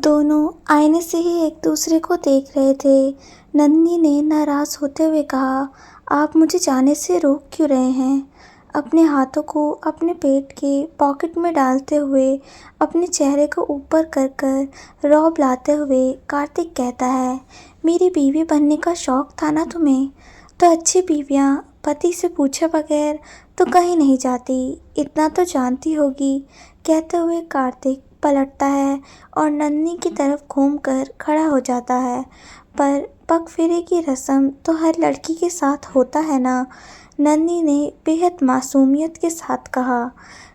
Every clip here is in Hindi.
दोनों आईने से ही एक दूसरे को देख रहे थे। नन्ही ने नाराज़ होते हुए कहा, आप मुझे जाने से रोक क्यों रहे हैं? अपने हाथों को अपने पेट के पॉकेट में डालते हुए अपने चेहरे को ऊपर कर कर रौब लाते हुए कार्तिक कहता है, मेरी बीवी बनने का शौक था ना तुम्हें? तो अच्छी बीवियाँ पति से पूछे बगैर तो कहीं नहीं जाती, इतना तो जानती होगी। कहते हुए कार्तिक पलटता है और नन्ही की तरफ घूमकर खड़ा हो जाता है। पर पग फेरे की रस्म तो हर लड़की के साथ होता है ना? नन्ही ने बेहद मासूमियत के साथ कहा।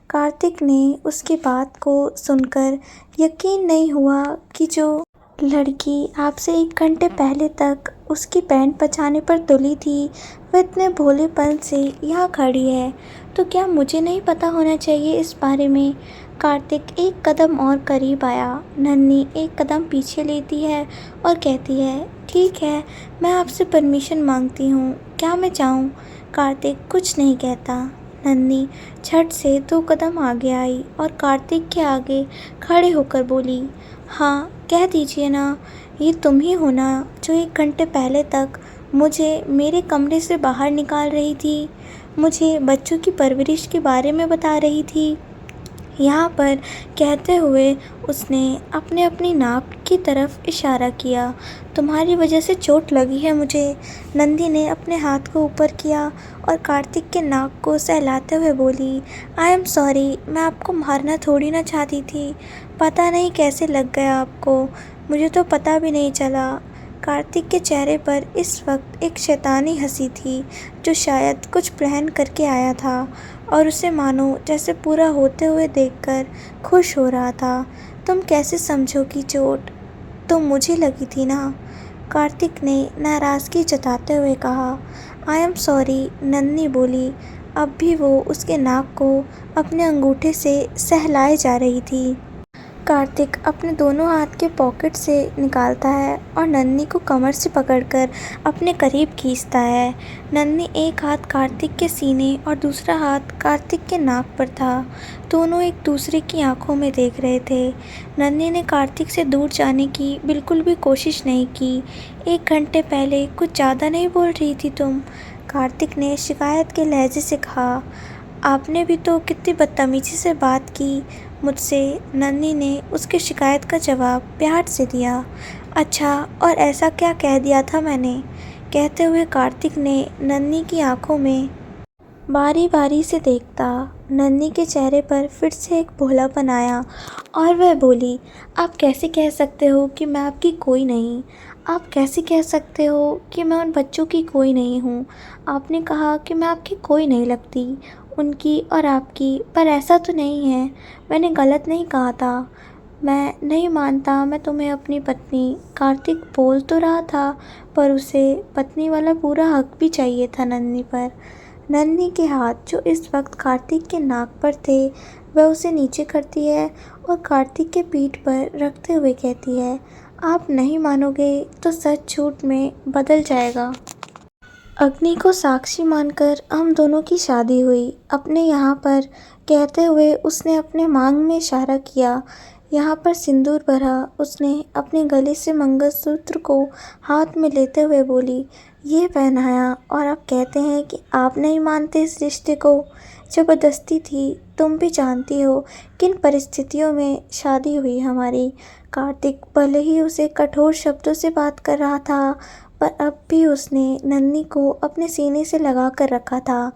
कार्तिक ने उसकी बात को सुनकर यकीन नहीं हुआ कि जो लड़की आपसे 1 घंटे पहले तक उसकी बैंड बजाने पर तुली थी, वह इतने भोलेपन से यहाँ खड़ी है। तो क्या मुझे नहीं पता होना चाहिए इस बारे में? कार्तिक एक कदम और करीब आया। नन्ही एक कदम पीछे लेती है और कहती है, ठीक है, मैं आपसे परमिशन मांगती हूँ, क्या मैं जाऊँ? कार्तिक कुछ नहीं कहता। नन्ही झट से 2 कदम आगे आई और कार्तिक के आगे खड़े होकर बोली, हाँ, कह दीजिए ना, ये तुम ही हो ना जो 1 घंटे पहले तक मुझे मेरे कमरे से बाहर निकाल रही थी, मुझे बच्चों की परवरिश के बारे में बता रही थी। यहाँ पर कहते हुए उसने अपनी नाक की तरफ इशारा किया। तुम्हारी वजह से चोट लगी है मुझे। नंदी ने अपने हाथ को ऊपर किया और कार्तिक के नाक को सहलाते हुए बोली, आई एम सॉरी, मैं आपको मारना थोड़ी ना चाहती थी। पता नहीं कैसे लग गया आपको, मुझे तो पता भी नहीं चला। कार्तिक के चेहरे पर इस वक्त एक शैतानी हंसी थी, जो शायद कुछ प्लान करके आया था और उसे मानो जैसे पूरा होते हुए देखकर खुश हो रहा था। तुम कैसे समझोगी चोट? तो मुझे लगी थी ना? कार्तिक ने नाराज़गी जताते हुए कहा। आई एम सॉरी, नन्ही बोली। अब भी वो उसके नाक को अपने अंगूठे से सहलाए जा रही थी। कार्तिक अपने दोनों हाथ के पॉकेट से निकालता है और नन्ही को कमर से पकड़कर अपने करीब खींचता है। नन्ही एक हाथ कार्तिक के सीने और दूसरा हाथ कार्तिक के नाक पर था। दोनों एक दूसरे की आंखों में देख रहे थे। नन्ही ने कार्तिक से दूर जाने की बिल्कुल भी कोशिश नहीं की। 1 घंटे पहले कुछ ज़्यादा नहीं बोल रही थी तुम? कार्तिक ने शिकायत के लहजे से कहा। आपने भी तो कितनी बदतमीजी से बात की मुझसे। नन्ही ने उसकी शिकायत का जवाब प्यार से दिया। अच्छा, और ऐसा क्या कह दिया था मैंने? कहते हुए कार्तिक ने नन्ही की आंखों में बारी बारी से देखता। नन्ही के चेहरे पर फिर से एक भोलापन आया और वह बोली, आप कैसे कह सकते हो कि मैं आपकी कोई नहीं? आप कैसे कह सकते हो कि मैं उन बच्चों की कोई नहीं हूँ? आपने कहा कि मैं आपकी कोई नहीं लगती, उनकी और आपकी, पर ऐसा तो नहीं है। मैंने गलत नहीं कहा था। मैं नहीं मानता मैं तुम्हें अपनी पत्नी। कार्तिक बोल तो रहा था, पर उसे पत्नी वाला पूरा हक भी चाहिए था नन्ही पर। नन्ही के हाथ जो इस वक्त कार्तिक के नाक पर थे, वह उसे नीचे करती है और कार्तिक के पीठ पर रखते हुए कहती है, आप नहीं मानोगे तो सच झूठ में बदल जाएगा। अग्नि को साक्षी मानकर हम दोनों की शादी हुई। अपने यहाँ पर कहते हुए उसने अपने मांग में इशारा किया। यहाँ पर सिंदूर भरा। उसने अपने गले से मंगलसूत्र को हाथ में लेते हुए बोली, ये पहनाया और आप कहते हैं कि आप नहीं मानते इस रिश्ते को? ज़बरदस्ती थी, तुम भी जानती हो किन परिस्थितियों में शादी हुई हमारी। कार्तिक भले ही उसे कठोर शब्दों से बात कर रहा था, पर अब भी उसने नन्ही को अपने सीने से लगा कर रखा था।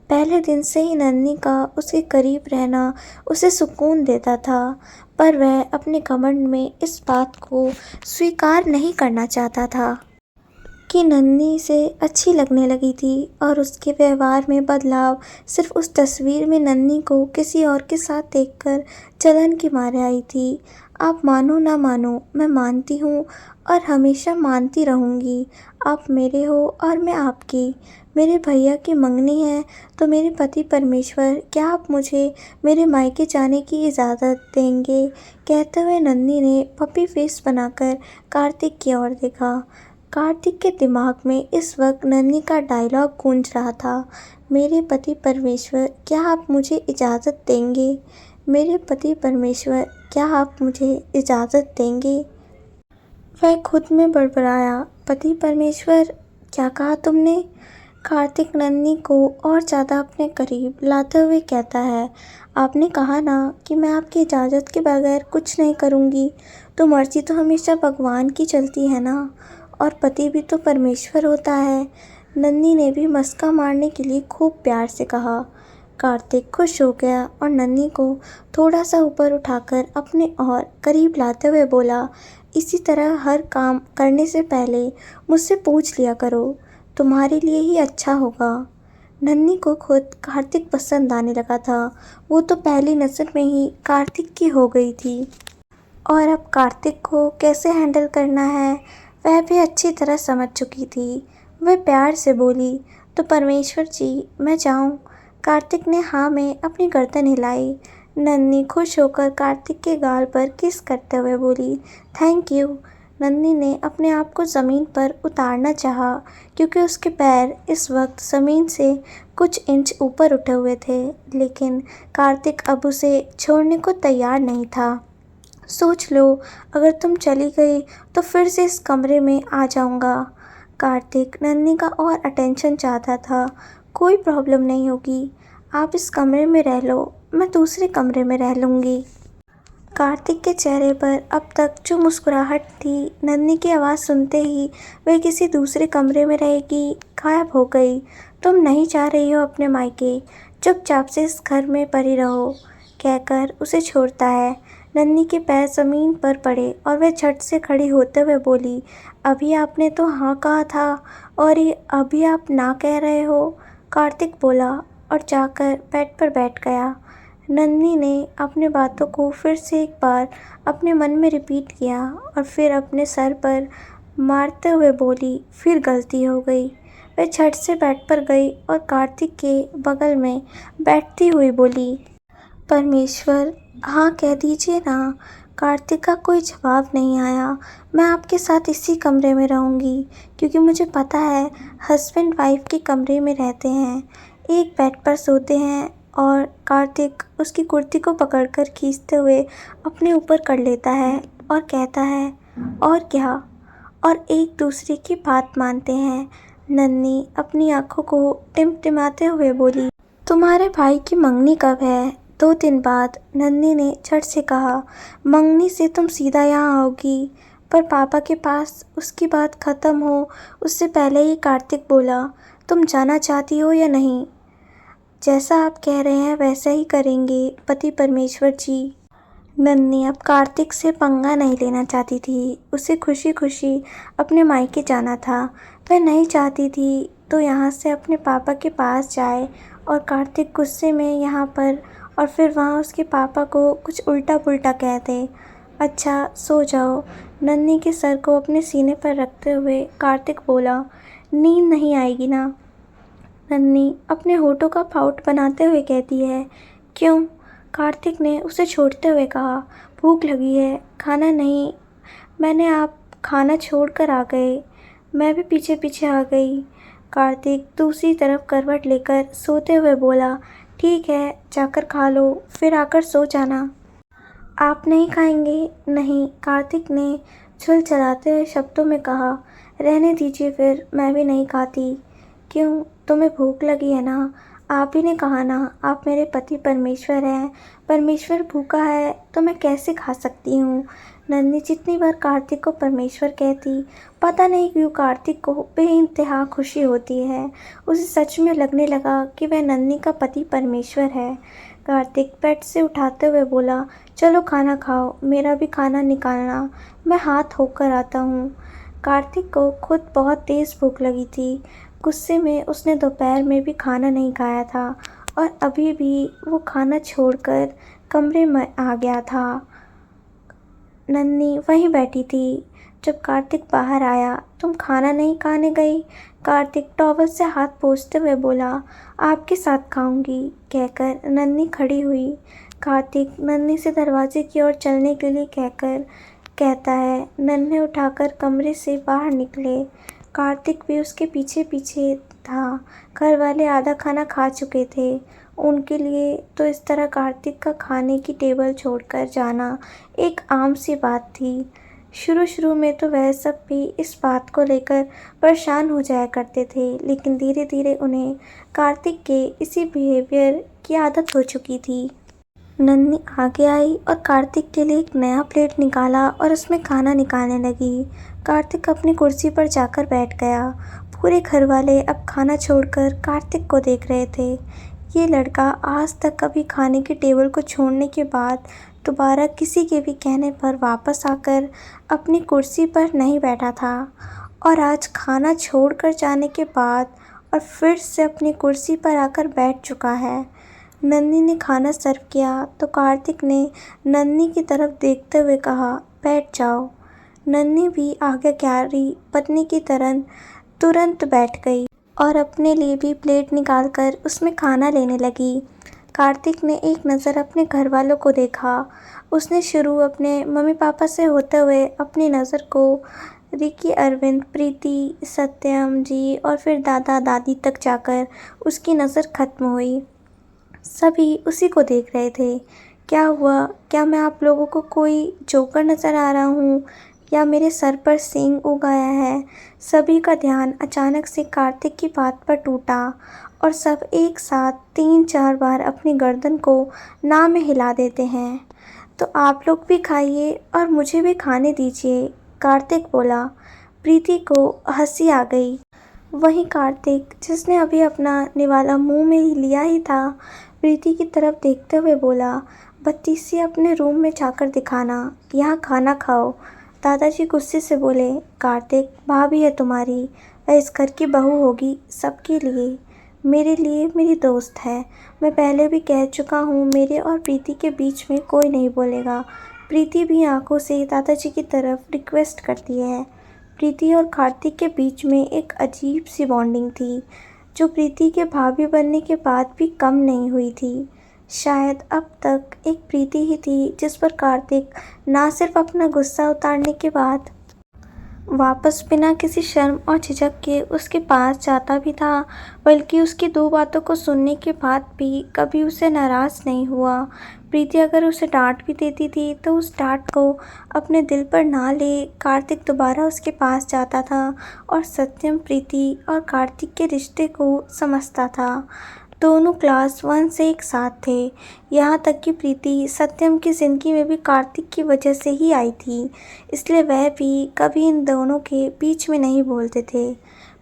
पहले दिन से ही नन्ही का उसके करीब रहना उसे सुकून देता था, पर वह अपने घमंड में इस बात को स्वीकार नहीं करना चाहता था कि नन्ही से अच्छी लगने लगी थी और उसके व्यवहार में बदलाव सिर्फ उस तस्वीर में नन्ही को किसी और के साथ देखकर जलन के मारे आई थी। आप मानो ना मानो, मैं मानती हूँ और हमेशा मानती रहूँगी। आप मेरे हो और मैं आपकी। मेरे भैया की मंगनी है तो मेरे पति परमेश्वर, क्या आप मुझे मेरे मायके जाने की इजाज़त देंगे? कहते हुए नन्ही ने पपी फेस बनाकर कार्तिक की ओर देखा। कार्तिक के दिमाग में इस वक्त नन्ही का डायलॉग गूंज रहा था, मेरे पति परमेश्वर, क्या आप मुझे इजाज़त देंगे? मेरे पति परमेश्वर, क्या आप मुझे इजाज़त देंगे? वह खुद में बड़बड़ाया। पति परमेश्वर, क्या कहा तुमने? कार्तिक नन्ही को और ज़्यादा अपने करीब लाते हुए कहता है, आपने कहा ना कि मैं आपकी इजाज़त के बगैर कुछ नहीं करूँगी। तो मर्जी तो हमेशा भगवान की चलती है ना, और पति भी तो परमेश्वर होता है। नन्ही ने भी मस्का मारने के लिए खूब प्यार से कहा। कार्तिक खुश हो गया और नन्ही को थोड़ा सा ऊपर उठाकर अपने और करीब लाते हुए बोला, इसी तरह हर काम करने से पहले मुझसे पूछ लिया करो, तुम्हारे लिए ही अच्छा होगा। नन्ही को खुद कार्तिक पसंद आने लगा था। वो तो पहली नज़र में ही कार्तिक की हो गई थी, और अब कार्तिक को कैसे हैंडल करना है वह भी अच्छी तरह समझ चुकी थी। वह प्यार से बोली, तो परमेश्वर जी, मैं जाऊं? कार्तिक ने हाँ में अपनी गर्दन हिलाई। नन्ही खुश होकर कार्तिक के गाल पर किस करते हुए बोली, थैंक यू। नन्ही ने अपने आप को ज़मीन पर उतारना चाहा, क्योंकि उसके पैर इस वक्त ज़मीन से कुछ इंच ऊपर उठे हुए थे, लेकिन कार्तिक अब उसे छोड़ने को तैयार नहीं था। सोच लो, अगर तुम चली गई तो फिर से इस कमरे में आ जाऊंगा। कार्तिक नन्ही का और अटेंशन चाहता था। कोई प्रॉब्लम नहीं होगी, आप इस कमरे में रह लो, मैं दूसरे कमरे में रह लूँगी। कार्तिक के चेहरे पर अब तक जो मुस्कुराहट थी, नन्ही की आवाज़ सुनते ही वह किसी दूसरे कमरे में रहेगी, गायब हो गई। तुम नहीं जा रही हो अपने मायके, चुपचाप से इस घर में पड़ी रहो, कहकर उसे छोड़ता है। नन्ही के पैर ज़मीन पर पड़े और वह झट से खड़ी होते हुए बोली, अभी आपने तो हाँ कहा था, और ये अभी आप ना कह रहे हो? कार्तिक बोला और जाकर बेड पर बैठ गया। नन्ही ने अपनी बातों को फिर से एक बार अपने मन में रिपीट किया और फिर अपने सर पर मारते हुए बोली, फिर गलती हो गई। वह झट से बेड पर गई और कार्तिक के बगल में बैठती हुई बोली, परमेश्वर, हाँ कह दीजिए ना। कार्तिक का कोई जवाब नहीं आया। मैं आपके साथ इसी कमरे में रहूँगी, क्योंकि मुझे पता है हस्बैंड वाइफ के कमरे में रहते हैं, एक बेड पर सोते हैं। और कार्तिक उसकी कुर्ती को पकड़कर खींचते हुए अपने ऊपर कर लेता है और कहता है, और क्या, और एक दूसरे की बात मानते हैं। नन्ही अपनी आंखों को टिमटिमाते हुए बोली, तुम्हारे भाई की मंगनी कब है? 2 दिन बाद, नन्ही ने झट से कहा। मंगनी से तुम सीधा यहाँ आओगी, पर पापा के पास उसकी बात ख़त्म हो उससे पहले ही कार्तिक बोला, तुम जाना चाहती हो या नहीं? जैसा आप कह रहे हैं वैसा ही करेंगे पति परमेश्वर जी। नन्ही अब कार्तिक से पंगा नहीं लेना चाहती थी। उसे खुशी खुशी अपने मायके जाना था। वह नहीं चाहती थी तो यहाँ से अपने पापा के पास जाए और कार्तिक गुस्से में यहाँ पर और फिर वहाँ उसके पापा को कुछ उल्टा पुल्टा कह दे। अच्छा, सो जाओ। नन्ही के सर को अपने सीने पर रखते हुए कार्तिक बोला, नींद नहीं आएगी ना? नन्ही अपने होठों का पाउट बनाते हुए कहती है, क्यों? कार्तिक ने उसे छोड़ते हुए कहा, भूख लगी है, खाना नहीं? मैंने आप खाना छोड़कर आ गए। मैं भी पीछे पीछे आ गई। कार्तिक दूसरी तरफ करवट लेकर सोते हुए बोला, ठीक है, जाकर खा लो, फिर आकर सो जाना। आप नहीं खाएंगे? नहीं, कार्तिक ने छुल चलाते हुए शब्दों में कहा, रहने दीजिए, फिर मैं भी नहीं खाती। क्यों, तुम्हें भूख लगी है ना? आप ही ने कहा ना, आप मेरे पति परमेश्वर हैं। परमेश्वर भूखा है तो मैं कैसे खा सकती हूँ? नन्ही जितनी बार कार्तिक को परमेश्वर कहती, पता नहीं क्यों कार्तिक को बेइंतहा खुशी होती है। उसे सच में लगने लगा कि वह नन्ही का पति परमेश्वर है। कार्तिक बेड से उठाते हुए बोला, चलो खाना खाओ, मेरा भी खाना निकालना, मैं हाथ धोकर आता हूँ। कार्तिक को खुद बहुत तेज़ भूख लगी थी। गुस्से में उसने दोपहर में भी खाना नहीं खाया था और अभी भी वो खाना छोड़कर कमरे में आ गया था। नन्ही वहीं बैठी थी। जब कार्तिक बाहर आया, तुम खाना नहीं खाने गई? कार्तिक टॉवल से हाथ पोंछते हुए बोला, आपके साथ खाऊंगी, कहकर नन्ही खड़ी हुई। कार्तिक नन्ही से दरवाजे की ओर चलने के लिए कहता है। नन्हे उठाकर कमरे से बाहर निकले। कार्तिक भी उसके पीछे पीछे था। घर वाले आधा खाना खा चुके थे। उनके लिए तो इस तरह कार्तिक का खाने की टेबल छोड़कर जाना एक आम सी बात थी। शुरू-शुरू में तो वह सब भी इस बात को लेकर परेशान हो जाया करते थे, लेकिन धीरे-धीरे उन्हें कार्तिक के इसी बिहेवियर की आदत हो चुकी थी। नन्ही आगे आई और कार्तिक के लिए एक नया प्लेट निकाला और उसमें खाना निकालने लगी। कार्तिक अपनी कुर्सी पर जाकर बैठ गया। पूरे घर वाले अब खाना छोड़कर कार्तिक को देख रहे थे। ये लड़का आज तक कभी खाने की टेबल को छोड़ने के बाद दोबारा किसी के भी कहने पर वापस आकर अपनी कुर्सी पर नहीं बैठा था, और आज खाना छोड़कर जाने के बाद और फिर से अपनी कुर्सी पर आकर बैठ चुका है। नन्ही ने खाना सर्व किया तो कार्तिक ने नन्ही की तरफ देखते हुए कहा, बैठ जाओ। नन्ही भी आज्ञाकारी पत्नी की तरह तुरंत बैठ गई और अपने लिए भी प्लेट निकालकर उसमें खाना लेने लगी। कार्तिक ने एक नज़र अपने घर वालों को देखा। उसने शुरू अपने मम्मी पापा से होते हुए अपनी नज़र को रिकी, अरविंद, प्रीति, सत्यम जी और फिर दादा दादी तक जाकर उसकी नज़र खत्म हुई। सभी उसी को देख रहे थे। क्या हुआ? क्या मैं आप लोगों को कोई जोकर नज़र आ रहा हूँ या मेरे सर पर सींग उग आया है? सभी का ध्यान अचानक से कार्तिक की बात पर टूटा और सब एक साथ 3-4 बार अपनी गर्दन को ना में हिला देते हैं। तो आप लोग भी खाइए और मुझे भी खाने दीजिए, कार्तिक बोला। प्रीति को हंसी आ गई। वहीं कार्तिक, जिसने अभी अपना निवाला मुंह में ही लिया ही था, प्रीति की तरफ देखते हुए बोला, बत्ती से अपने रूम में जाकर दिखाना, यहाँ खाना खाओ। दादाजी गुस्से से बोले, कार्तिक, भाभी है तुम्हारी, वह इस घर की बहू होगी सबके लिए, मेरे लिए मेरी दोस्त है। मैं पहले भी कह चुका हूँ, मेरे और प्रीति के बीच में कोई नहीं बोलेगा। प्रीति भी आंखों से दादाजी की तरफ रिक्वेस्ट करती है। प्रीति और कार्तिक के बीच में एक अजीब सी बॉन्डिंग थी, जो प्रीति के भाभी बनने के बाद भी कम नहीं हुई थी। शायद अब तक एक प्रीति ही थी जिस पर कार्तिक ना सिर्फ अपना गुस्सा उतारने के बाद वापस बिना किसी शर्म और झिझक के उसके पास जाता भी था, बल्कि उसकी 2 बातों को सुनने के बाद भी कभी उसे नाराज़ नहीं हुआ। प्रीति अगर उसे डांट भी देती थी तो उस डांट को अपने दिल पर ना ले कार्तिक दोबारा उसके पास जाता था और सत्यम प्रीति और कार्तिक के रिश्ते को समझता था। दोनों क्लास 1 से एक साथ थे। यहाँ तक कि प्रीति सत्यम की ज़िंदगी में भी कार्तिक की वजह से ही आई थी, इसलिए वह भी कभी इन दोनों के बीच में नहीं बोलते थे।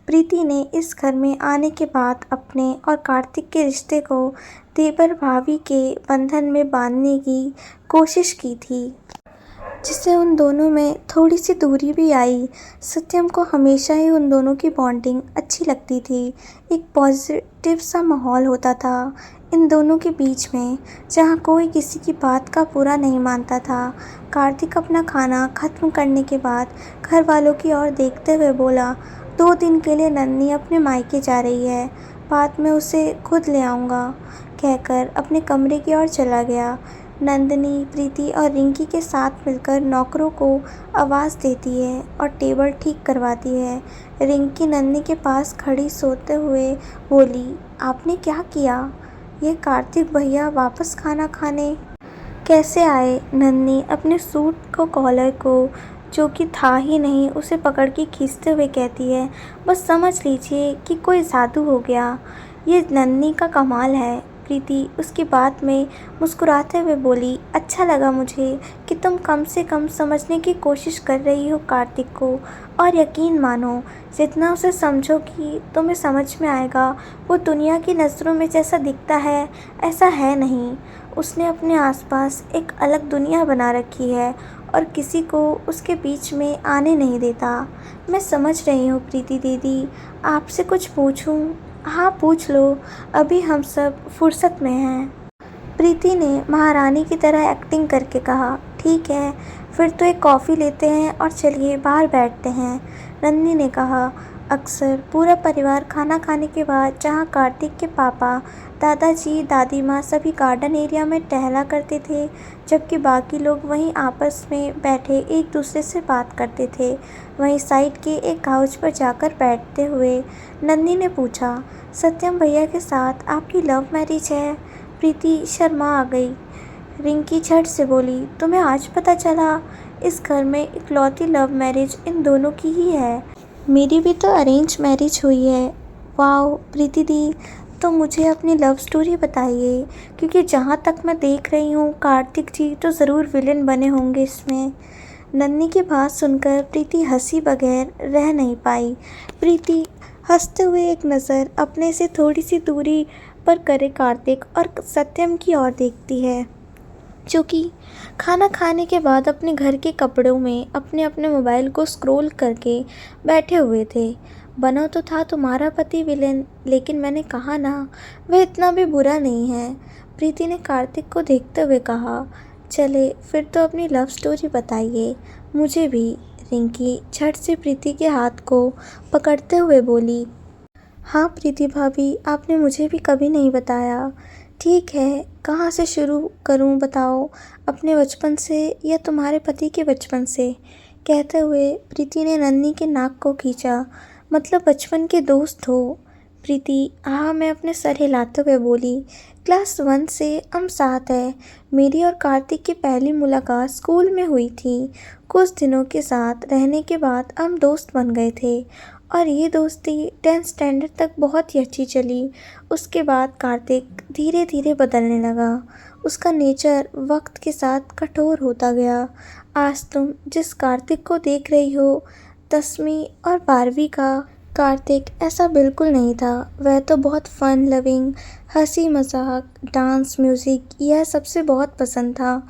प्रीति ने इस घर में आने के बाद अपने और कार्तिक के रिश्ते को देवर भाभी के बंधन में बांधने की कोशिश की थी, जिससे उन दोनों में थोड़ी सी दूरी भी आई। सत्यम को हमेशा ही उन दोनों की बॉन्डिंग अच्छी लगती थी। एक पॉजिटिव सा माहौल होता था इन दोनों के बीच में, जहाँ कोई किसी की बात का बुरा नहीं मानता था। कार्तिक अपना खाना ख़त्म करने के बाद घर वालों की ओर देखते हुए बोला, 2 दिन के लिए नन्ही अपने मायके जा रही है, बाद में उसे खुद ले आऊँगा, कहकर अपने कमरे की ओर चला गया। नंदिनी, प्रीति और रिंकी के साथ मिलकर नौकरों को आवाज़ देती है और टेबल ठीक करवाती है। रिंकी नन्ही के पास खड़ी सोते हुए बोली, आपने क्या किया? ये कार्तिक भैया वापस खाना खाने कैसे आए? नन्ही अपने सूट को कॉलर को, जो कि था ही नहीं, उसे पकड़ के खींचते हुए कहती है, बस समझ लीजिए कि कोई जादू हो गया। ये नन्ही का कमाल है। प्रीति उसकी बात में मुस्कुराते हुए बोली, अच्छा लगा मुझे कि तुम कम से कम समझने की कोशिश कर रही हो कार्तिक को, और यकीन मानो, जितना उसे समझोगी तुम्हें समझ में आएगा, वो दुनिया की नज़रों में जैसा दिखता है ऐसा है नहीं। उसने अपने आसपास एक अलग दुनिया बना रखी है और किसी को उसके बीच में आने नहीं देता। मैं समझ रही हूँ प्रीति दीदी, आपसे कुछ पूछूं? हाँ पूछ लो, अभी हम सब फुर्सत में हैं। प्रीति ने महारानी की तरह एक्टिंग करके कहा, ठीक है, फिर तो एक कॉफ़ी लेते हैं और चलिए बाहर बैठते हैं। नन्ही ने कहा, अक्सर पूरा परिवार खाना खाने के बाद जहाँ कार्तिक के पापा, दादाजी, दादी माँ सभी गार्डन एरिया में टहला करते थे, जबकि बाकी लोग वहीं आपस में बैठे एक दूसरे से बात करते थे, वहीं साइड के एक काउच पर जाकर बैठते हुए नन्ही ने पूछा, सत्यम भैया के साथ आपकी लव मैरिज है? प्रीति शर्मा आ गई। रिंकी झट से बोली, तुम्हें आज पता चला? इस घर में इकलौती लव मैरिज इन दोनों की ही है। मेरी भी तो अरेंज मैरिज हुई है। वाह प्रीति दी, तो मुझे अपनी लव स्टोरी बताइए, क्योंकि जहाँ तक मैं देख रही हूँ कार्तिक जी तो ज़रूर विलेन बने होंगे इसमें। नन्ही की बात सुनकर प्रीति हंसी बगैर रह नहीं पाई। प्रीति हंसते हुए एक नज़र अपने से थोड़ी सी दूरी पर करे कार्तिक और सत्यम की ओर देखती है, जो कि खाना खाने के बाद अपने घर के कपड़ों में अपने अपने मोबाइल को स्क्रॉल करके बैठे हुए थे। बना तो था तुम्हारा पति विलेन, लेकिन मैंने कहा ना, वह इतना भी बुरा नहीं है। प्रीति ने कार्तिक को देखते हुए कहा। चले फिर तो अपनी लव स्टोरी बताइए मुझे भी। रिंकी झट से प्रीति के हाथ को पकड़ते हुए बोली। हाँ प्रीति भाभी, आपने मुझे भी कभी नहीं बताया। ठीक है, कहाँ से शुरू करूँ बताओ, अपने बचपन से या तुम्हारे पति के बचपन से? कहते हुए प्रीति ने नन्ही के नाक को खींचा। मतलब बचपन के दोस्त हो? प्रीति हाँ मैं अपने सर हिलाते हुए बोली। क्लास 1 से हम साथ हैं। मेरी और कार्तिक की पहली मुलाकात स्कूल में हुई थी। कुछ दिनों के साथ रहने के बाद हम दोस्त बन गए थे और ये दोस्ती 10th स्टैंडर्ड तक बहुत ही अच्छी चली। उसके बाद कार्तिक धीरे धीरे बदलने लगा। उसका नेचर वक्त के साथ कठोर होता गया। आज तुम जिस कार्तिक को देख रही हो, 10वीं और 12वीं का कार्तिक ऐसा बिल्कुल नहीं था। वह तो बहुत फन लविंग, हंसी मजाक, डांस, म्यूज़िक यह सबसे बहुत पसंद था।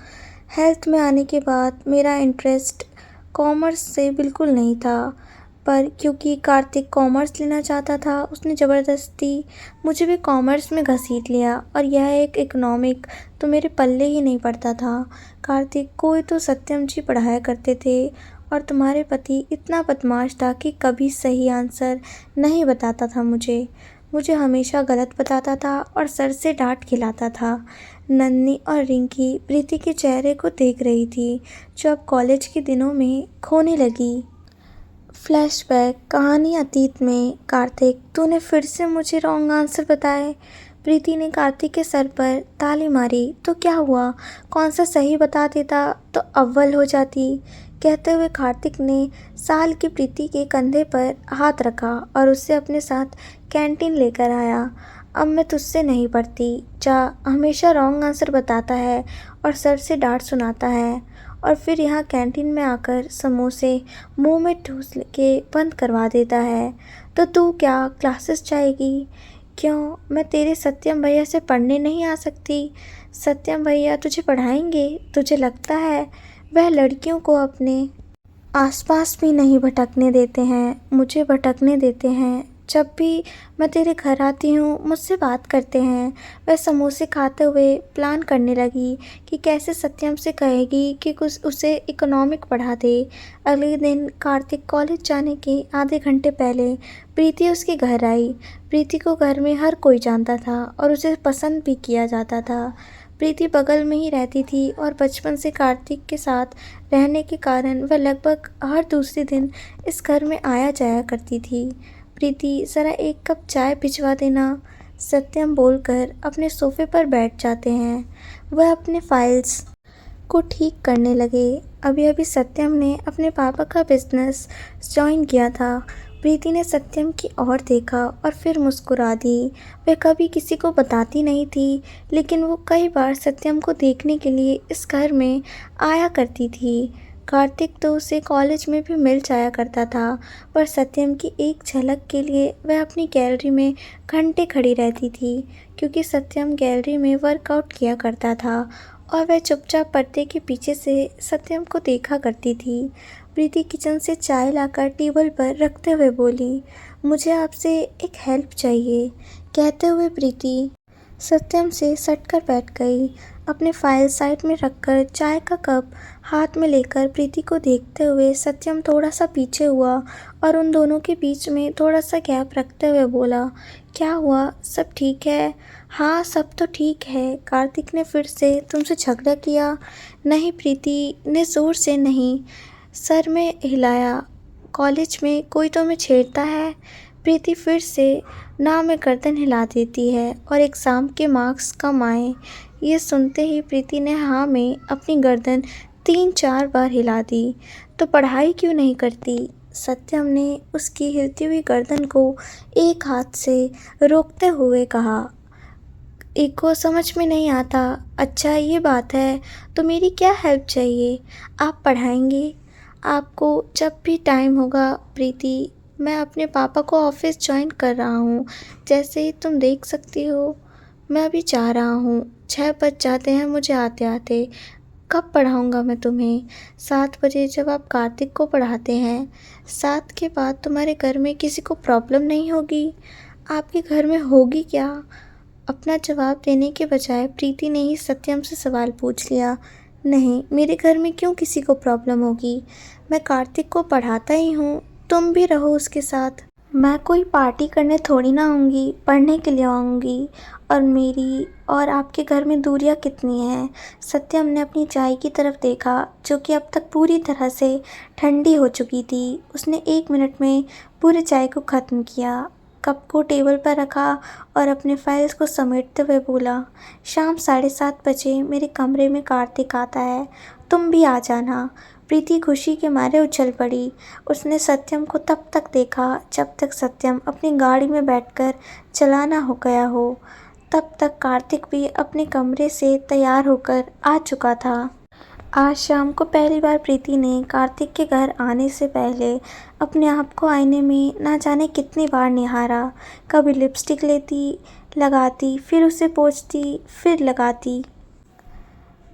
हेल्थ में आने के बाद मेरा इंटरेस्ट कॉमर्स से बिल्कुल नहीं था, पर क्योंकि कार्तिक कॉमर्स लेना चाहता था, उसने ज़बरदस्ती मुझे भी कॉमर्स में घसीट लिया और यह एक इकोनॉमिक तो मेरे पल्ले ही नहीं पड़ता था। कार्तिक कोई तो सत्यम जी पढ़ाया करते थे और तुम्हारे पति इतना बदमाश था कि कभी सही आंसर नहीं बताता था मुझे हमेशा गलत बताता था और सर से डांट खिलाता था। नन्ही और रिंकी प्रीति के चेहरे को देख रही थी, जो अब कॉलेज के दिनों में खोने लगी। फ्लैशबैक कहानी अतीत में। कार्तिक तूने फिर से मुझे रॉन्ग आंसर बताए। प्रीति ने कार्तिक के सर पर ताली मारी। तो क्या हुआ, कौन सा सही बता देता तो अव्वल हो जाती। कहते हुए कार्तिक ने साल की प्रीति के कंधे पर हाथ रखा और उससे अपने साथ कैंटीन लेकर आया। अब मैं तुझसे नहीं पढ़ती, जा, हमेशा रॉन्ग आंसर बताता है और सर से डांट सुनाता है और फिर यहाँ कैंटीन में आकर समोसे मुंह में ठूस के बंद करवा देता है। तो तू क्या क्लासेस जाएगी? क्यों, मैं तेरे सत्यम भैया से पढ़ने नहीं आ सकती? सत्यम भैया तुझे पढ़ाएंगे? तुझे लगता है वह लड़कियों को अपने आसपास भी नहीं भटकने देते हैं? मुझे भटकने देते हैं। जब भी मैं तेरे घर आती हूँ मुझसे बात करते हैं। वह समोसे खाते हुए प्लान करने लगी कि कैसे सत्यम से कहेगी कि कुछ उसे इकोनॉमिक पढ़ा दे। अगले दिन कार्तिक कॉलेज जाने के आधे घंटे पहले प्रीति उसके घर आई। प्रीति को घर में हर कोई जानता था और उसे पसंद भी किया जाता था। प्रीति बगल में ही रहती थी और बचपन से कार्तिक के साथ रहने के कारण वह लगभग हर दूसरे दिन इस घर में आया जाया करती थी। प्रीति ज़रा एक कप चाय भिजवा देना। सत्यम बोलकर अपने सोफे पर बैठ जाते हैं। वह अपने फाइल्स को ठीक करने लगे। अभी अभी सत्यम ने अपने पापा का बिजनेस ज्वाइन किया था। प्रीति ने सत्यम की ओर देखा और फिर मुस्कुरा दी। वह कभी किसी को बताती नहीं थी, लेकिन वो कई बार सत्यम को देखने के लिए इस घर में आया करती थी। कार्तिक तो उसे कॉलेज में भी मिल जाया करता था, पर सत्यम की एक झलक के लिए वह अपनी गैलरी में घंटे खड़ी रहती थी, क्योंकि सत्यम गैलरी में वर्कआउट किया करता था और वह चुपचाप पर्दे के पीछे से सत्यम को देखा करती थी। प्रीति किचन से चाय लाकर टेबल पर रखते हुए बोली, मुझे आपसे एक हेल्प चाहिए। कहते हुए प्रीति सत्यम से सटकर बैठ गई। अपने फाइल साइड में रखकर चाय का कप हाथ में लेकर प्रीति को देखते हुए सत्यम थोड़ा सा पीछे हुआ और उन दोनों के बीच में थोड़ा सा गैप रखते हुए बोला, क्या हुआ, सब ठीक है? हाँ, सब तो ठीक है। कार्तिक ने फिर से तुमसे झगड़ा किया? नहीं, प्रीति ने ज़ोर से नहीं सर में हिलाया। कॉलेज में कोई तुम्हें छेड़ता है? प्रीति फिर से ना में गर्दन हिला देती है और एग्ज़ाम के मार्क्स कम आए। ये सुनते ही प्रीति ने हाँ में अपनी गर्दन 3-4 बार हिला दी। तो पढ़ाई क्यों नहीं करती? सत्यम ने उसकी हिलती हुई गर्दन को एक हाथ से रोकते हुए कहा। एक को समझ में नहीं आता। अच्छा, ये बात है, तो मेरी क्या हेल्प चाहिए? आप पढ़ाएंगे? आपको जब भी टाइम होगा। प्रीति, मैं अपने पापा को ऑफिस ज्वाइन कर रहा हूँ, जैसे ही तुम देख सकती हो। मैं अभी जा रहा हूँ, 6 बज जाते हैं मुझे आते आते। कब पढ़ाऊँगा मैं तुम्हें? 7 बजे, जब आप कार्तिक को पढ़ाते हैं। 7 के बाद तुम्हारे घर में किसी को प्रॉब्लम नहीं होगी? आपके घर में होगी क्या? अपना जवाब देने के बजाय प्रीति ने ही सत्यम से सवाल पूछ लिया। नहीं, मेरे घर में क्यों किसी को प्रॉब्लम होगी? मैं कार्तिक को पढ़ाता ही हूँ, तुम भी रहो उसके साथ। मैं कोई पार्टी करने थोड़ी ना आऊँगी, पढ़ने के लिए आऊँगी। और मेरी और आपके घर में दूरियाँ कितनी हैं? सत्यम ने अपनी चाय की तरफ देखा, जो कि अब तक पूरी तरह से ठंडी हो चुकी थी। उसने 1 मिनट में पूरी चाय को ख़त्म किया, कप को टेबल पर रखा और अपने फाइल्स को समेटते हुए बोला, शाम 7:30 बजे मेरे कमरे में कार्तिक आता है, तुम भी आ जाना। प्रीति खुशी के मारे उछल पड़ी। उसने सत्यम को तब तक देखा जब तक सत्यम अपनी गाड़ी में बैठकर चलाना हो गया हो। तब तक कार्तिक भी अपने कमरे से तैयार होकर आ चुका था। आज शाम को पहली बार प्रीति ने कार्तिक के घर आने से पहले अपने आप को आईने में ना जाने कितनी बार निहारा। कभी लिपस्टिक लेती, लगाती, फिर उसे पोंछती, फिर लगाती।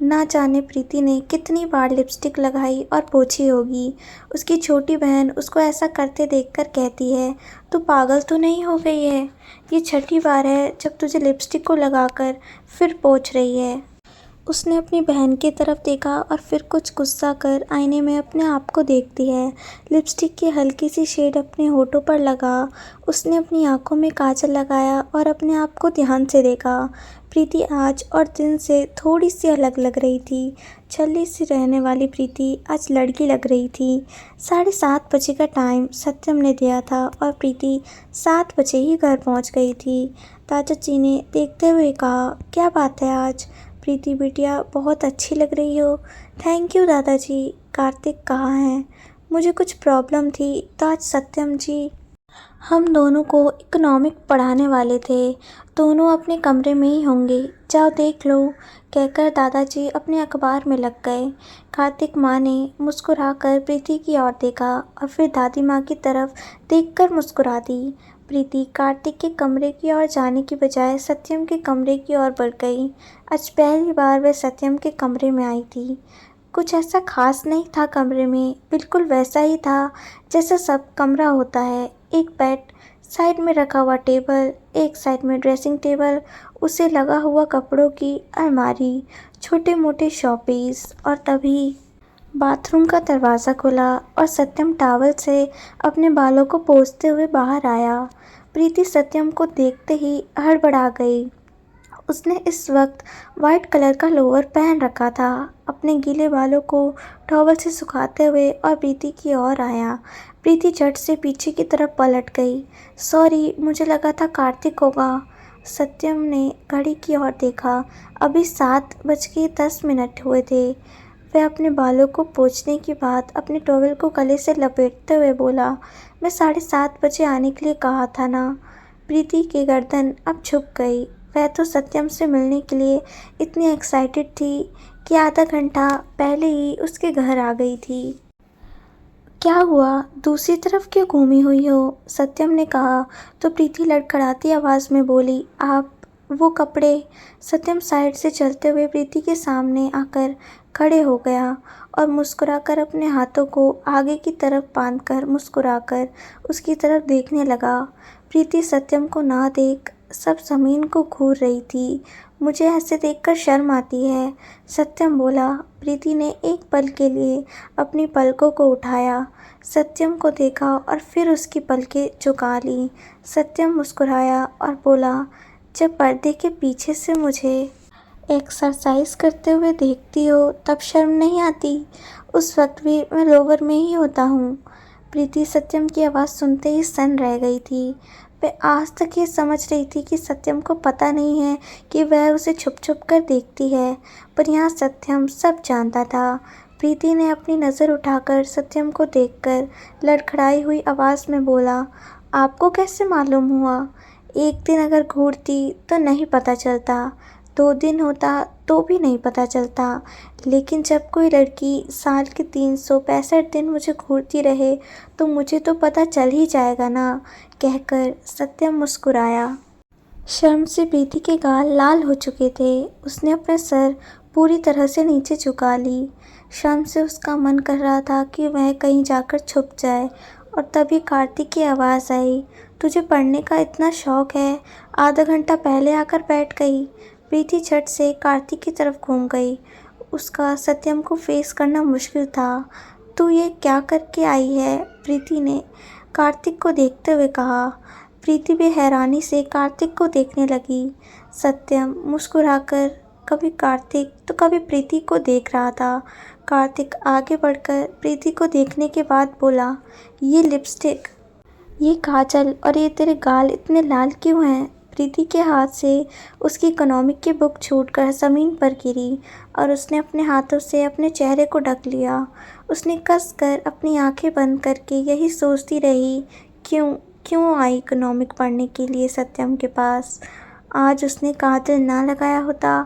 ना जाने प्रीति ने कितनी बार लिपस्टिक लगाई और पोंछी होगी। उसकी छोटी बहन उसको ऐसा करते देखकर कहती है, तू पागल तो नहीं हो गई है? ये छठी बार है जब तुझे लिपस्टिक को लगाकर फिर पोंछ रही है। उसने अपनी बहन की तरफ देखा और फिर कुछ गुस्सा कर आईने में अपने आप को देखती है। लिपस्टिक की हल्की सी शेड अपने होठों पर लगा। उसने अपनी आंखों में काजल लगाया और अपने आप को ध्यान से देखा। प्रीति आज और दिन से थोड़ी सी अलग लग रही थी। छल्ली सी रहने वाली प्रीति आज लड़की लग रही थी। 7:30 बजे का टाइम सत्यम ने दिया था और प्रीति 7 बजे ही घर पहुंच गई थी। दादा जी ने देखते हुए कहा, क्या बात है आज? प्रीति बिटिया, बहुत अच्छी लग रही हो। थैंक यू दादाजी। कार्तिक कहाँ है? मुझे कुछ प्रॉब्लम थी तो आज सत्यम जी हम दोनों को इकोनॉमिक पढ़ाने वाले थे। दोनों अपने कमरे में ही होंगे, जाओ देख लो, कहकर दादाजी अपने अखबार में लग गए। कार्तिक माँ ने मुस्कुराकर प्रीति की ओर देखा और फिर दादी माँ की तरफ देखकर मुस्कुरा दी। प्रीति कार्तिक के कमरे की ओर जाने की बजाय सत्यम के कमरे की ओर बढ़ गई। आज पहली बार वह सत्यम के कमरे में आई थी। कुछ ऐसा खास नहीं था कमरे में, बिल्कुल वैसा ही था जैसा सब कमरा होता है। एक बेड, साइड में रखा हुआ टेबल, एक साइड में ड्रेसिंग टेबल, उसे लगा हुआ कपड़ों की अलमारी, छोटे मोटे शोपीस। और तभी बाथरूम का दरवाज़ा खुला और सत्यम टॉवल से अपने बालों को पोंछते हुए बाहर आया। प्रीति सत्यम को देखते ही हड़बड़ा गई। उसने इस वक्त वाइट कलर का लोअर पहन रखा था। अपने गीले बालों को टॉवल से सुखाते हुए और प्रीति की ओर आया। प्रीति झट से पीछे की तरफ पलट गई। सॉरी, मुझे लगा था कार्तिक होगा। सत्यम ने घड़ी की ओर देखा। अभी 7:10 हुए थे। वह अपने बालों को पोंछने के बाद अपने टॉवल को गले से लपेटते हुए बोला, मैं 7:30 बजे आने के लिए कहा था ना। प्रीति की गर्दन अब झुक गई। वह तो सत्यम से मिलने के लिए इतनी एक्साइटेड थी कि आधा घंटा पहले ही उसके घर आ गई थी। क्या हुआ, दूसरी तरफ क्यों घूमी हुई हो? सत्यम ने कहा तो प्रीति लड़खड़ाती आवाज़ में बोली, आप वो कपड़े। सत्यम साइड से चलते हुए प्रीति के सामने आकर खड़े हो गया और मुस्कुराकर अपने हाथों को आगे की तरफ बांधकर मुस्कुराकर उसकी तरफ देखने लगा। प्रीति सत्यम को ना देख सब ज़मीन को घूर रही थी। मुझे ऐसे देखकर शर्म आती है, सत्यम बोला। प्रीति ने एक पल के लिए अपनी पलकों को उठाया, सत्यम को देखा और फिर उसकी पलकें झुका ली। सत्यम मुस्कुराया और बोला, जब पर्दे के पीछे से मुझे एक्सरसाइज करते हुए देखती हो तब शर्म नहीं आती? उस वक्त भी मैं लोवर में ही होता हूँ। प्रीति सत्यम की आवाज़ सुनते ही सन्न रह गई थी। वह आज तक ये समझ रही थी कि सत्यम को पता नहीं है कि वह उसे छुप छुप कर देखती है, पर यहाँ सत्यम सब जानता था। प्रीति ने अपनी नज़र उठाकर सत्यम को देखकर लड़खड़ाई हुई आवाज़ में बोला, आपको कैसे मालूम हुआ? एक दिन अगर घूरती तो नहीं पता चलता, 2 दिन होता तो भी नहीं पता चलता, लेकिन जब कोई लड़की साल के 365 दिन मुझे घूरती रहे तो मुझे तो पता चल ही जाएगा ना, कहकर सत्यम मुस्कुराया। शर्म से प्रीति के गाल लाल हो चुके थे। उसने अपना सर पूरी तरह से नीचे झुका ली। शर्म से उसका मन कर रहा था कि वह कहीं जाकर छुप जाए, और तभी कार्तिक की आवाज़ आई, तुझे पढ़ने का इतना शौक है, आधा घंटा पहले आकर बैठ गई। प्रीति झट से कार्तिक की तरफ घूम गई। उसका सत्यम को फेस करना मुश्किल था। तू ये क्या करके आई है? प्रीति ने कार्तिक को देखते हुए कहा। प्रीति भी हैरानी से कार्तिक को देखने लगी। सत्यम मुस्कुराकर कभी कार्तिक तो कभी प्रीति को देख रहा था। कार्तिक आगे बढ़कर प्रीति को देखने के बाद बोला, ये लिपस्टिक, ये काजल और ये तेरे गाल इतने लाल क्यों हैं? प्रीति के हाथ से उसकी इकोनॉमिक की बुक छूटकर ज़मीन पर गिरी और उसने अपने हाथों से अपने चेहरे को ढक लिया। उसने कसकर अपनी आंखें बंद करके यही सोचती रही, क्यों क्यों आई इकोनॉमिक पढ़ने के लिए सत्यम के पास। आज उसने काजल ना लगाया होता,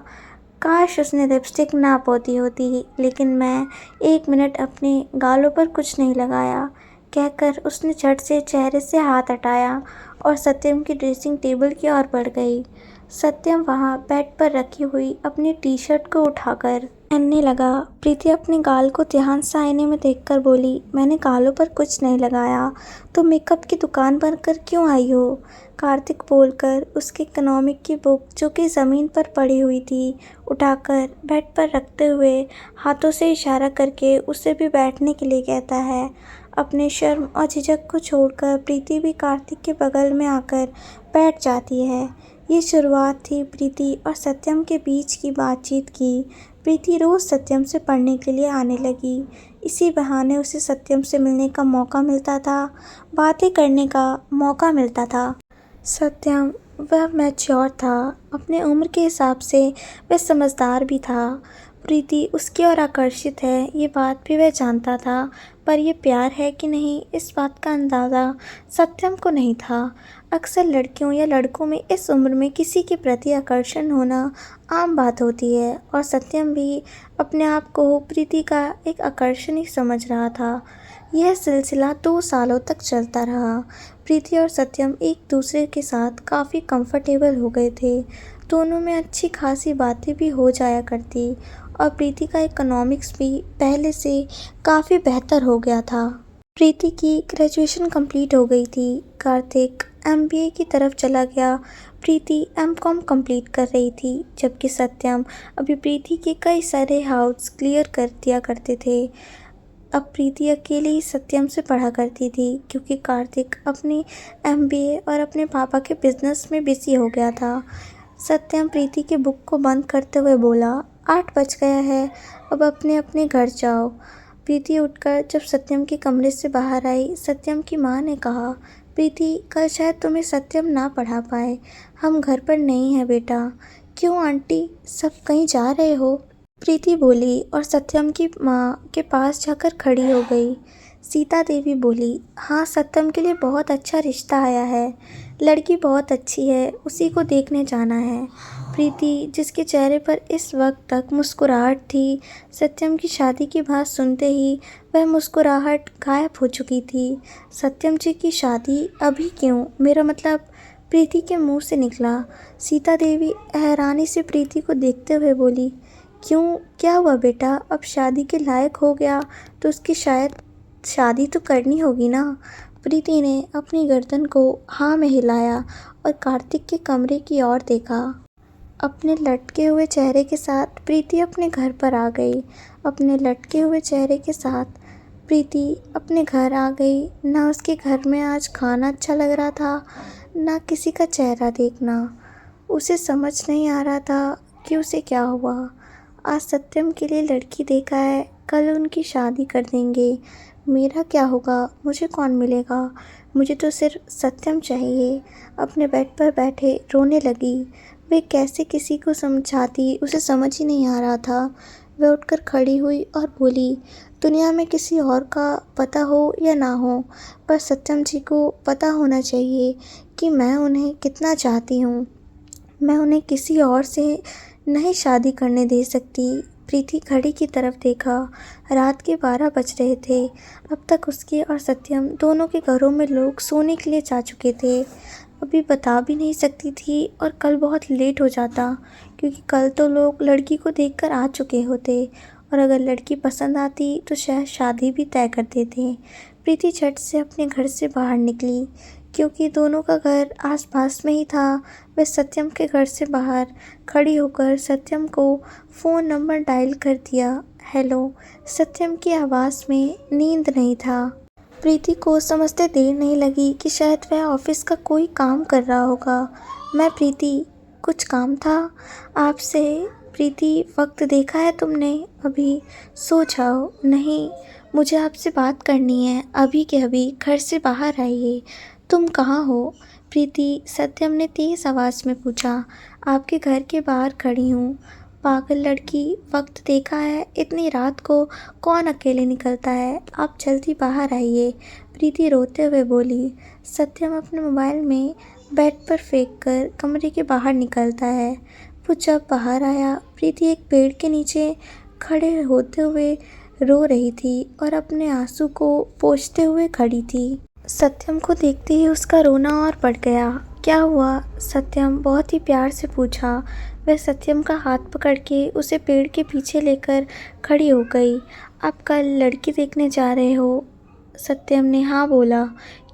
काश उसने लिपस्टिक ना पोती होती, लेकिन मैं 1 मिनट अपने गालों पर कुछ नहीं लगाया, कहकर उसने झट से चेहरे से हाथ हटाया और सत्यम की ड्रेसिंग टेबल की ओर बढ़ गई। सत्यम वहाँ बेड पर रखी हुई अपनी टी-शर्ट को उठाकर पहनने लगा। प्रीति अपने गाल को ध्यान से आईने में देखकर बोली, मैंने गालों पर कुछ नहीं लगाया, तो मेकअप की दुकान बनकर क्यों आई हो? कार्तिक बोलकर उसकी इकोनॉमिक की बुक जो कि ज़मीन पर पड़ी हुई थी उठाकर बेड पर रखते हुए हाथों से इशारा करके उसे भी बैठने के लिए कहता है। अपने शर्म और झिझक को छोड़कर प्रीति भी कार्तिक के बगल में आकर बैठ जाती है। ये शुरुआत थी प्रीति और सत्यम के बीच की बातचीत की। प्रीति रोज़ सत्यम से पढ़ने के लिए आने लगी। इसी बहाने उसे सत्यम से मिलने का मौका मिलता था, बातें करने का मौका मिलता था। सत्यम वह मैच्योर था, अपने उम्र के हिसाब से वह समझदार भी था। प्रीति उसकी ओर आकर्षित है ये बात भी वह जानता था, पर यह प्यार है कि नहीं इस बात का अंदाज़ा सत्यम को नहीं था। अक्सर लड़कियों या लड़कों में इस उम्र में किसी के प्रति आकर्षण होना आम बात होती है, और सत्यम भी अपने आप को प्रीति का एक आकर्षण ही समझ रहा था। यह सिलसिला 2 सालों तक चलता रहा। प्रीति और सत्यम एक दूसरे के साथ काफ़ी कंफर्टेबल हो गए थे। दोनों में अच्छी खासी बातें भी हो जाया करती, और प्रीति का इकोनॉमिक्स भी पहले से काफ़ी बेहतर हो गया था। प्रीति की ग्रेजुएशन कंप्लीट हो गई थी। कार्तिक एमबीए की तरफ चला गया। प्रीति एमकॉम कंप्लीट कर रही थी, जबकि सत्यम अभी प्रीति के कई सारे हाउस क्लियर कर दिया करते थे। अब प्रीति अकेले ही सत्यम से पढ़ा करती थी, क्योंकि कार्तिक अपनी एमबीए और अपने पापा के बिजनेस में बिजी हो गया था। सत्यम प्रीति के बुक को बंद करते हुए बोला, 8 बज गया है, अब अपने अपने घर जाओ। प्रीति उठकर जब सत्यम के कमरे से बाहर आई, सत्यम की माँ ने कहा, प्रीति कल शायद तुम्हें सत्यम ना पढ़ा पाए, हम घर पर नहीं हैं बेटा। क्यों आंटी, सब कहीं जा रहे हो? प्रीति बोली और सत्यम की माँ के पास जाकर खड़ी हो गई। सीता देवी बोली, हाँ सत्यम के लिए बहुत अच्छा रिश्ता आया है, लड़की बहुत अच्छी है, उसी को देखने जाना है। प्रीति जिसके चेहरे पर इस वक्त तक मुस्कुराहट थी, सत्यम की शादी की बात सुनते ही वह मुस्कुराहट गायब हो चुकी थी। सत्यम जी की शादी अभी क्यों? मेरा मतलब, प्रीति के मुंह से निकला। सीता देवी हैरानी से प्रीति को देखते हुए बोली, क्यों, क्या हुआ बेटा? अब शादी के लायक हो गया तो उसकी शायद शादी तो करनी होगी ना। प्रीति ने अपनी गर्दन को हाँ में हिलाया और कार्तिक के कमरे की ओर देखा। अपने लटके हुए चेहरे के साथ प्रीति अपने घर पर आ गई। अपने लटके हुए चेहरे के साथ प्रीति अपने घर आ गई। ना उसके घर में आज खाना अच्छा लग रहा था, ना किसी का चेहरा देखना। उसे समझ नहीं आ रहा था कि उसे क्या हुआ। आज सत्यम के लिए लड़की देखा है, कल उनकी शादी कर देंगे। मेरा क्या होगा? मुझे कौन मिलेगा? मुझे तो सिर्फ सत्यम चाहिए। अपने बेड पर बैठे रोने लगी। वे कैसे किसी को समझाती, उसे समझ ही नहीं आ रहा था। वह उठकर खड़ी हुई और बोली, दुनिया में किसी और का पता हो या ना हो, पर सत्यम जी को पता होना चाहिए कि मैं उन्हें कितना चाहती हूँ। मैं उन्हें किसी और से नहीं शादी करने दे सकती। प्रीति घड़ी की तरफ देखा। रात के 12 बज रहे थे। अब तक उसके और सत्यम दोनों के घरों में लोग सोने के लिए जा चुके थे। अभी बता भी नहीं सकती थी और कल बहुत लेट हो जाता, क्योंकि कल तो लोग लड़की को देखकर आ चुके होते और अगर लड़की पसंद आती तो शायद शादी भी तय कर देते। प्रीति झट से अपने घर से बाहर निकली, क्योंकि दोनों का घर आसपास में ही था। वह सत्यम के घर से बाहर खड़ी होकर सत्यम को फ़ोन नंबर डायल कर दिया। हेलो। सत्यम की आवाज़ में नींद नहीं था। प्रीति को समझते देर नहीं लगी कि शायद वह ऑफिस का कोई काम कर रहा होगा। मैं प्रीति, कुछ काम था आपसे। प्रीति, वक्त देखा है तुमने? अभी सो जाओ। नहीं, मुझे आपसे बात करनी है। अभी के अभी घर से बाहर आइए। तुम कहाँ हो? प्रीति, सत्यम ने तेज़ आवाज़ में पूछा। आपके घर के बाहर खड़ी हूँ। पागल लड़की, वक्त देखा है? इतनी रात को कौन अकेले निकलता है? आप जल्दी बाहर आइए। प्रीति रोते हुए बोली। सत्यम अपने मोबाइल में बेड पर फेंक कर कमरे के बाहर निकलता है। वो जब बाहर आया, प्रीति एक पेड़ के नीचे खड़े होते हुए रो रही थी और अपने आंसू को पोंछते हुए खड़ी थी। सत्यम को देखते ही उसका रोना और बढ़ गया। क्या हुआ? सत्यम बहुत ही प्यार से पूछा। वह सत्यम का हाथ पकड़ के उसे पेड़ के पीछे लेकर खड़ी हो गई। आप कल लड़की देखने जा रहे हो? सत्यम ने हाँ बोला।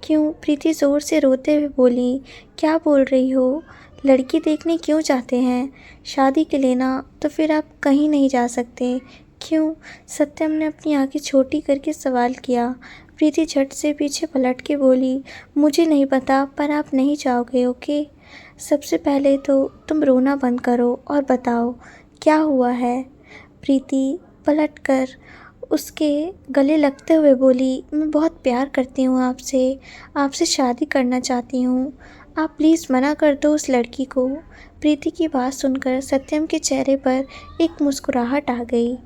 क्यों? प्रीति ज़ोर से रोते हुए बोली। क्या बोल रही हो? लड़की देखने क्यों जाते हैं? शादी के लिए ना। तो फिर आप कहीं नहीं जा सकते? क्यों? सत्यम ने अपनी आंखें छोटी करके सवाल किया। प्रीति झट से पीछे पलट के बोली, मुझे नहीं पता, पर आप नहीं जाओगे, ओके? सबसे पहले तो तुम रोना बंद करो और बताओ क्या हुआ है। प्रीति पलटकर उसके गले लगते हुए बोली, मैं बहुत प्यार करती हूँ आपसे, आपसे शादी करना चाहती हूँ। आप प्लीज़ मना कर दो उस लड़की को। प्रीति की बात सुनकर सत्यम के चेहरे पर एक मुस्कुराहट आ गई।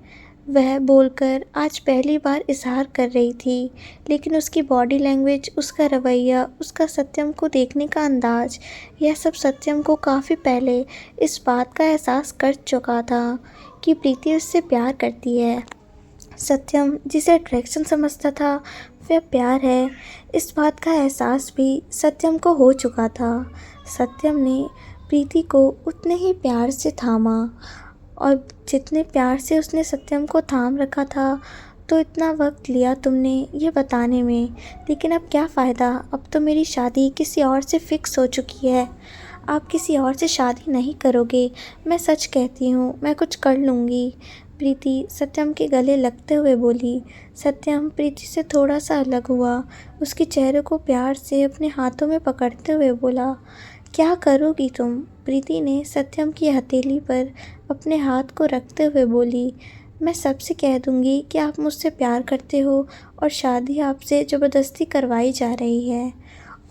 वह बोलकर आज पहली बार इज़हार कर रही थी, लेकिन उसकी बॉडी लैंग्वेज, उसका रवैया, उसका सत्यम को देखने का अंदाज़, यह सब सत्यम को काफ़ी पहले इस बात का एहसास कर चुका था कि प्रीति उससे प्यार करती है। सत्यम जिसे अट्रैक्शन समझता था वह प्यार है, इस बात का एहसास भी सत्यम को हो चुका था। सत्यम ने प्रीति को उतने ही प्यार से थामा और जितने प्यार से उसने सत्यम को थाम रखा था। तो इतना वक्त लिया तुमने ये बताने में, लेकिन अब क्या फ़ायदा? अब तो मेरी शादी किसी और से फ़िक्स हो चुकी है। आप किसी और से शादी नहीं करोगे। मैं सच कहती हूँ, मैं कुछ कर लूँगी। प्रीति सत्यम के गले लगते हुए बोली। सत्यम प्रीति से थोड़ा सा अलग हुआ। उसके चेहरे को प्यार से अपने हाथों में पकड़ते हुए बोला, क्या करोगी तुम? प्रीति ने सत्यम की हथेली पर अपने हाथ को रखते हुए बोली, मैं सबसे कह दूंगी कि आप मुझसे प्यार करते हो और शादी आपसे ज़बरदस्ती करवाई जा रही है।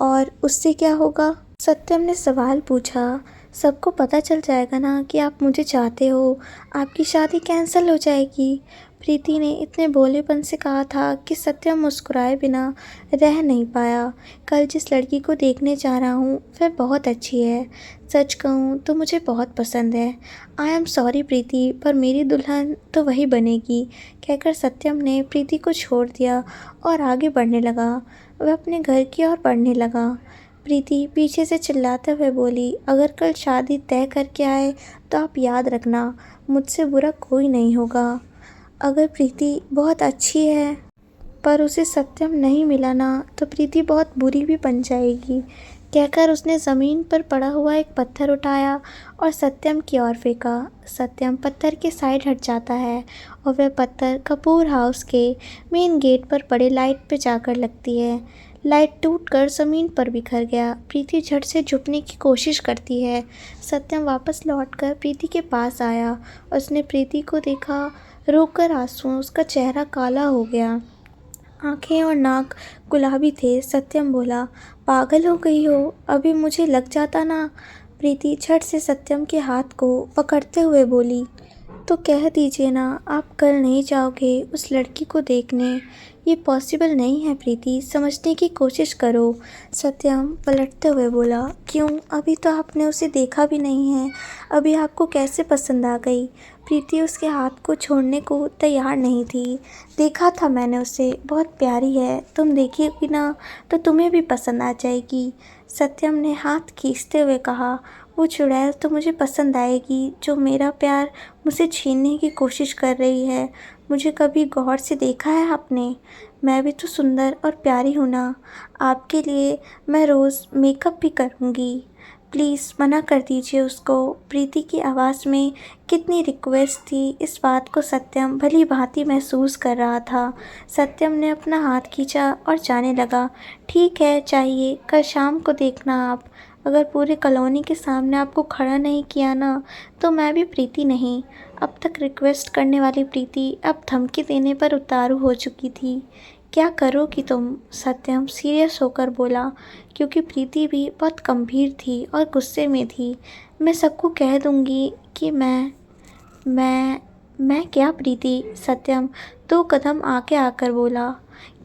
और उससे क्या होगा? सत्यम ने सवाल पूछा। सबको पता चल जाएगा ना कि आप मुझे चाहते हो, आपकी शादी कैंसिल हो जाएगी। प्रीति ने इतने भोलेपन से कहा था कि सत्यम मुस्कुराए बिना रह नहीं पाया। कल जिस लड़की को देखने जा रहा हूँ वह बहुत अच्छी है। सच कहूँ तो मुझे बहुत पसंद है। आई एम सॉरी प्रीति, पर मेरी दुल्हन तो वही बनेगी। कहकर सत्यम ने प्रीति को छोड़ दिया और आगे बढ़ने लगा। वह अपने घर की ओर बढ़ने लगा। प्रीति पीछे से चिल्लाते हुए बोली, अगर कल शादी तय करके आए तो आप याद रखना, मुझसे बुरा कोई नहीं होगा। अगर प्रीति बहुत अच्छी है पर उसे सत्यम नहीं मिला ना, तो प्रीति बहुत बुरी भी बन जाएगी। कहकर उसने ज़मीन पर पड़ा हुआ एक पत्थर उठाया और सत्यम की ओर फेंका। सत्यम पत्थर के साइड हट जाता है और वह पत्थर कपूर हाउस के मेन गेट पर पड़े लाइट पे जाकर लगती है। लाइट टूटकर ज़मीन पर बिखर गया। प्रीति झट से झुकने की कोशिश करती है। सत्यम वापस लौटकर प्रीति के पास आया। उसने प्रीति को देखा। रोकर आंसू, उसका चेहरा काला हो गया। आंखें और नाक गुलाबी थे। सत्यम बोला, पागल हो गई हो? अभी मुझे लग जाता ना। प्रीति झट से सत्यम के हाथ को पकड़ते हुए बोली, तो कह दीजिए ना, आप कल नहीं जाओगे उस लड़की को देखने? ये पॉसिबल नहीं है प्रीति, समझने की कोशिश करो। सत्यम पलटते हुए बोला, क्यों? अभी तो आपने उसे देखा भी नहीं है। अभी आपको कैसे पसंद आ गई? प्रीति उसके हाथ को छोड़ने को तैयार नहीं थी। देखा था मैंने उसे, बहुत प्यारी है। तुम देखोगी ना तो तुम्हें भी पसंद आ जाएगी। सत्यम ने हाथ खींचते हुए कहा, वो चुड़ैल तो मुझे पसंद आएगी जो मेरा प्यार मुझसे छीनने की कोशिश कर रही है। मुझे कभी गौर से देखा है आपने? मैं भी तो सुंदर और प्यारी हूँ ना। आपके लिए मैं रोज़ मेकअप भी करूँगी। प्लीज़ मना कर दीजिए उसको। प्रीति की आवाज़ में कितनी रिक्वेस्ट थी, इस बात को सत्यम भली भांति महसूस कर रहा था। सत्यम ने अपना हाथ खींचा और जाने लगा। ठीक है, चाहिए, कल शाम को देखना आप। अगर पूरे कॉलोनी के सामने आपको खड़ा नहीं किया ना, तो मैं भी प्रीति नहीं। अब तक रिक्वेस्ट करने वाली प्रीति अब धमकी देने पर उतारू हो चुकी थी। क्या करोगी तुम? सत्यम सीरियस होकर बोला, क्योंकि प्रीति भी बहुत गंभीर थी और गुस्से में थी। मैं सबको कह दूंगी कि मैं क्या प्रीति? सत्यम 2 कदम आगे आकर बोला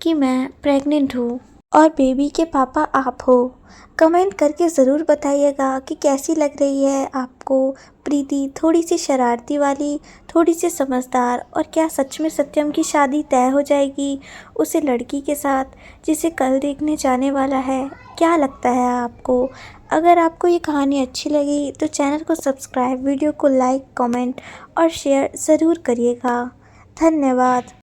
कि मैं प्रेग्नेंट हूँ और बेबी के पापा आप हो। कमेंट करके ज़रूर बताइएगा कि कैसी लग रही है आपको प्रीति, थोड़ी सी शरारती वाली, थोड़ी सी समझदार। और क्या सच में सत्यम की शादी तय हो जाएगी उसे लड़की के साथ जिसे कल देखने जाने वाला है? क्या लगता है आपको? अगर आपको ये कहानी अच्छी लगी तो चैनल को सब्सक्राइब, वीडियो को लाइक, कमेंट और शेयर ज़रूर करिएगा। धन्यवाद।